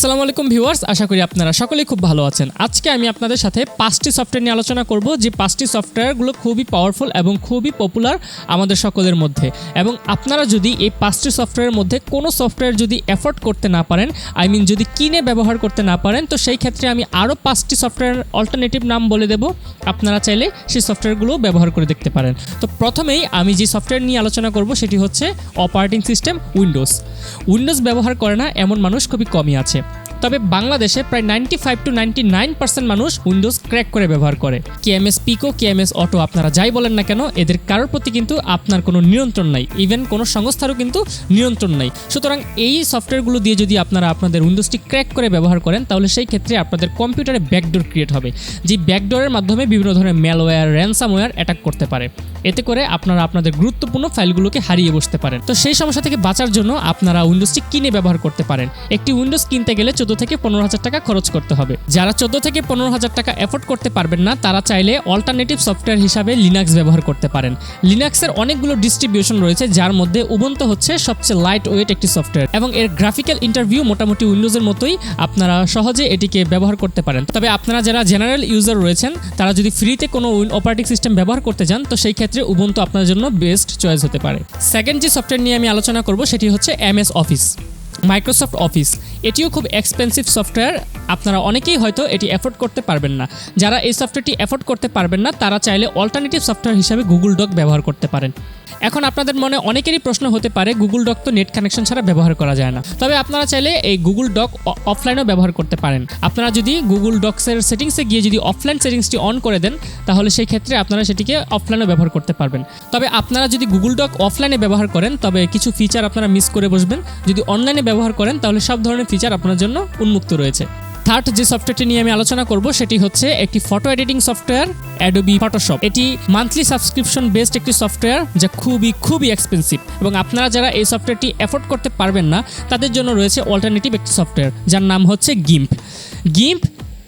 আসসালামু আলাইকুম ভিউয়ার্স, আশা করি আপনারা সকলেই খুব ভালো আছেন। আজকে আমি আপনাদের সাথে 5টি সফটওয়্যার নিয়ে আলোচনা করব, যে 5টি সফটওয়্যারগুলো খুবই পাওয়ারফুল এবং খুবই পপুলার আমাদের সকলের মধ্যে। এবং আপনারা যদি এই 5টি সফটওয়্যারের মধ্যে কোনো সফটওয়্যার যদি অ্যাফোর্ড করতে না পারেন, যদি কিনে ব্যবহার করতে না পারেন, তো সেই ক্ষেত্রে আমি আরও 5টি সফটওয়্যার অল্টারনেটিভ নাম বলে দেব। আপনারা চাইলে সেই সফটওয়্যারগুলো ব্যবহার করে দেখতে পারেন। তো প্রথমেই আমি যে সফটওয়্যার নিয়ে আলোচনা করব সেটি হচ্ছে অপারেটিং সিস্টেম উইন্ডোজ ব্যবহার করে না এমন মানুষ খুবই কমই আছে। তবে বাংলাদেশে প্রায় 95 to 99% মানুষ উইন্ডোজ ক্র্যাক করে ব্যবহার করে। কেএমএস পিকো, কেএমএস অটো, আপনারা যাই বলেন না কেন, এদের কারোর প্রতি কিন্তু আপনার কোনো নিয়ন্ত্রণ নাই, ইভেন কোনো সংস্থারও কিন্তু নিয়ন্ত্রণ নাই। সুতরাং এই সফটওয়্যারগুলো দিয়ে যদি আপনারা আপনাদের উইন্ডোজটি ক্র্যাক করে ব্যবহার করেন, তাহলে সেই ক্ষেত্রে আপনাদের কম্পিউটারে ব্যাকডোর ক্রিয়েট হবে, যে ব্যাকডোরের মাধ্যমে বিভিন্ন ধরনের ম্যালওয়্যার, র্যানসামওয়্যার অ্যাটাক করতে পারে। এতে করে আপনারা আপনাদের গুরুত্বপূর্ণ ফাইলগুলোকে হারিয়ে বসতে পারেন। তো সেই সমস্যা থেকে বাঁচার জন্য আপনারা উইন্ডোজটি কিনে ব্যবহার করতে পারেন। একটি উইন্ডোজ কিনতে গেলে 14 থেকে 15,000 টাকা খরচ করতে হবে। যারা 14 থেকে 15,000 টাকা এফোর্ড করতে পারবেন না, তারা চাইলে অল্টারনেটিভ সফটওয়্যার হিসাবে লিনাক্স ব্যবহার করতে পারেন। লিনাক্সের অনেকগুলো ডিস্ট্রিবিউশন রয়েছে, যার মধ্যে উবুন্টু হচ্ছে সবচেয়ে লাইট ওয়েট একটি সফটওয়্যার, এবং এর গ্রাফিক্যাল ইন্টারভিউ মোটামুটি উইন্ডোজের মতোই, আপনারা সহজে এটিকে ব্যবহার করতে পারেন। তবে আপনারা যারা জেনারেল ইউজার রয়েছেন, তারা যদি ফ্রিতে কোনো অপারেটিং সিস্টেম ব্যবহার করতে চান, তো সেই ক্ষেত্রে উবুন্টু আপনার জন্য বেস্ট চয়েস হতে পারে। সেকেন্ড যে সফটওয়্যার নিয়ে আমি আলোচনা করব সেটি হচ্ছে এমএস অফিস, মাইক্রোসফট অফিস। এটিও খুব এক্সপেন্সিভ সফটওয়্যার, আপনারা অনেকেই হয়তো এটি অ্যাফোর্ড করতে পারবেন না। যারা এই সফটওয়্যারটি অ্যাফোর্ড করতে পারবেন না, তারা চাইলে অল্টারনেটিভ সফটওয়্যার হিসাবে গুগল ডক ব্যবহার করতে পারেন। এখন আপনাদের মনে অনেকেরই প্রশ্ন হতে পারে, গুগল ডক তো নেট কানেকশন ছাড়া ব্যবহার করা যায় না। তবে আপনারা চাইলে এই গুগল ডক অফলাইনেও ব্যবহার করতে পারেন। আপনারা যদি গুগল ডক্সের সেটিংসে গিয়ে যদি অফলাইন সেটিংসটি অন করে দেন, তাহলে সেই ক্ষেত্রে আপনারা সেটিকে অফলাইনেও ব্যবহার করতে পারবেন। তবে আপনারা যদি গুগল ডক অফলাইনে ব্যবহার করেন, তবে কিছু ফিচার আপনারা মিস করে বসবেন। যদি অনলাইনে ব্যবহার করেন, তাহলে সব ধরনের ফিচার আপনার জন্য উন্মুক্ত রয়েছে। থার্ড যে সফটওয়্যারটি নিয়ে আমি আলোচনা করব সেটি হচ্ছে একটি photo editing software, Adobe Photoshop. এটি মান্থলি সাবস্ক্রিপশন বেসড একটি সফটওয়্যার, যা খুবই এক্সপেন্সিভ, এবং আপনারা যারা এই সফটওয়্যারটি অ্যাফোর্ড করতে পারবেন না, তাদের জন্য রয়েছে অল্টারনেটিভ একটি সফটওয়্যার, যার নাম হচ্ছে গিম্প।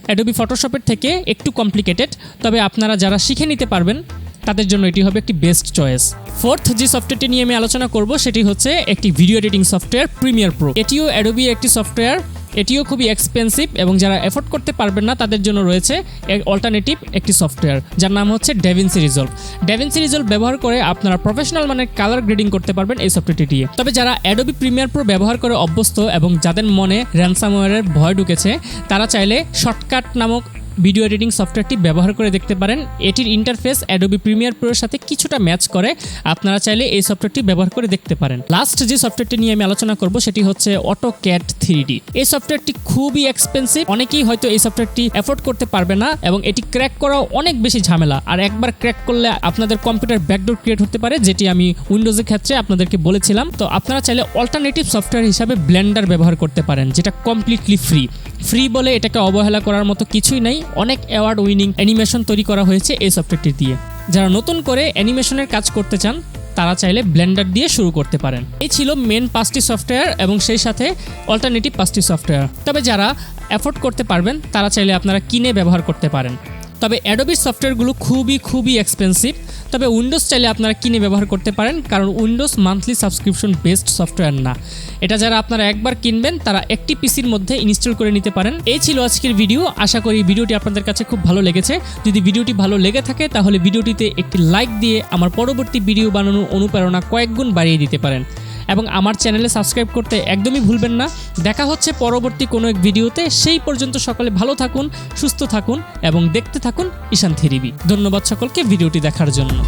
অ্যাডোবি ফটোশপের থেকে একটু কমপ্লিকেটেড, তবে আপনারা যারা শিখে নিতে পারবেন, তাদের জন্য এটি হবে একটি বেস্ট চয়েস। ফোর্থ যে সফটওয়্যারটি নিয়ে আমি আলোচনা করব সেটি হচ্ছে একটি video editing software, Premiere Pro. এটিও অ্যাডোবি একটি সফটওয়্যার, এটিও খুবই এক্সপেন্সিভ, এবং যারা এফোর্ড করতে পারবেন না, তাদের জন্য রয়েছে অল্টারনেটিভ একটি সফটওয়্যার, যার নাম হচ্ছে ডেভিনসি রিজলভ ব্যবহার করে আপনারা প্রফেশনাল মানের কালার গ্রেডিং করতে পারবেন এই সফটওয়্যারটি দিয়ে। তবে যারা অ্যাডোবি প্রিমিয়ার প্রো ব্যবহার করে অভ্যস্ত এবং যাদের মনে র্যানসামওয়্যারের ভয় ঢুকেছে, তারা চাইলে শর্টকাট নামক ভিডিও এডিটিং সফটওয়্যারটি ব্যবহার করে দেখতে পারেন। এটির ইন্টারফেস অ্যাডোবি প্রিমিয়ার প্রোর সাথে কিছুটা ম্যাচ করে, আপনারা চাইলে এই সফটওয়্যারটি ব্যবহার করে দেখতে পারেন। লাস্ট যে সফটওয়্যারটি নিয়ে আমি আলোচনা করব সেটি হচ্ছে অটোক্যাড 3D। এই সফটওয়্যারটি খুবই এক্সপেন্সিভ, অনেকেই হয়তো এই সফটওয়্যারটি অ্যাফোর্ড করতে পারবে না, এবং এটি ক্র্যাক করাও অনেক বেশি ঝামেলা। আর একবার ক্র্যাক করলে আপনাদের কম্পিউটার ব্যাকডোর ক্রিয়েট হতে পারে, যেটি আমি উইন্ডোজের ক্ষেত্রে আপনাদেরকে বলেছিলাম। তো আপনারা চাইলে অল্টারনেটিভ সফটওয়্যার হিসাবে ব্লেন্ডার ব্যবহার করতে পারেন, যেটা কমপ্লিটলি ফ্রি বলে এটাকে অবহেলা করার মতো কিছুই নাই। অনেক অ্যাওয়ার্ড উইনিং অ্যানিমেশন তৈরি করা হয়েছে এই সফটওয়্যারটি দিয়ে। যারা নতুন করে অ্যানিমেশনের কাজ করতে চান, তারা চাইলে ব্লেন্ডার দিয়ে শুরু করতে পারেন। এই ছিল মেন 5টি সফটওয়্যার, এবং সেই সাথে অল্টারনেটিভ 5টি সফটওয়্যার। তবে যারা অ্যাফোর্ড করতে পারবেন, তারা চাইলে আপনারা কিনে ব্যবহার করতে পারেন। তবে অ্যাডোবির সফটওয়্যারগুলো খুবই এক্সপেন্সিভ। তবে উইন্ডোজ চাইলে আপনারা কিনে ব্যবহার করতে পারেন, কারণ Windows monthly subscription based software না। এটা যারা আপনারা একবার কিনবেন, তারা একটি পিসির মধ্যে ইনস্টল করে নিতে পারেন। এই ছিল আজকের ভিডিও। আশা করি ভিডিওটি আপনাদের কাছে খুব ভালো লেগেছে। যদি ভিডিওটি ভালো লেগে থাকে, তাহলে ভিডিওটিতে একটি লাইক দিয়ে আমার পরবর্তী ভিডিও বানানোর অনুপ্রেরণা কয়েক গুণ বাড়িয়ে দিতে পারেন, এবং আমার চ্যানেলে সাবস্ক্রাইব করতে একদমই ভুলবেন না। দেখা হচ্ছে পরবর্তী কোনো এক ভিডিওতে। সেই পর্যন্ত সকলে ভালো থাকুন, সুস্থ থাকুন, এবং দেখতে থাকুন ঈশান 3B। ধন্যবাদ সকলকে ভিডিওটি দেখার জন্য।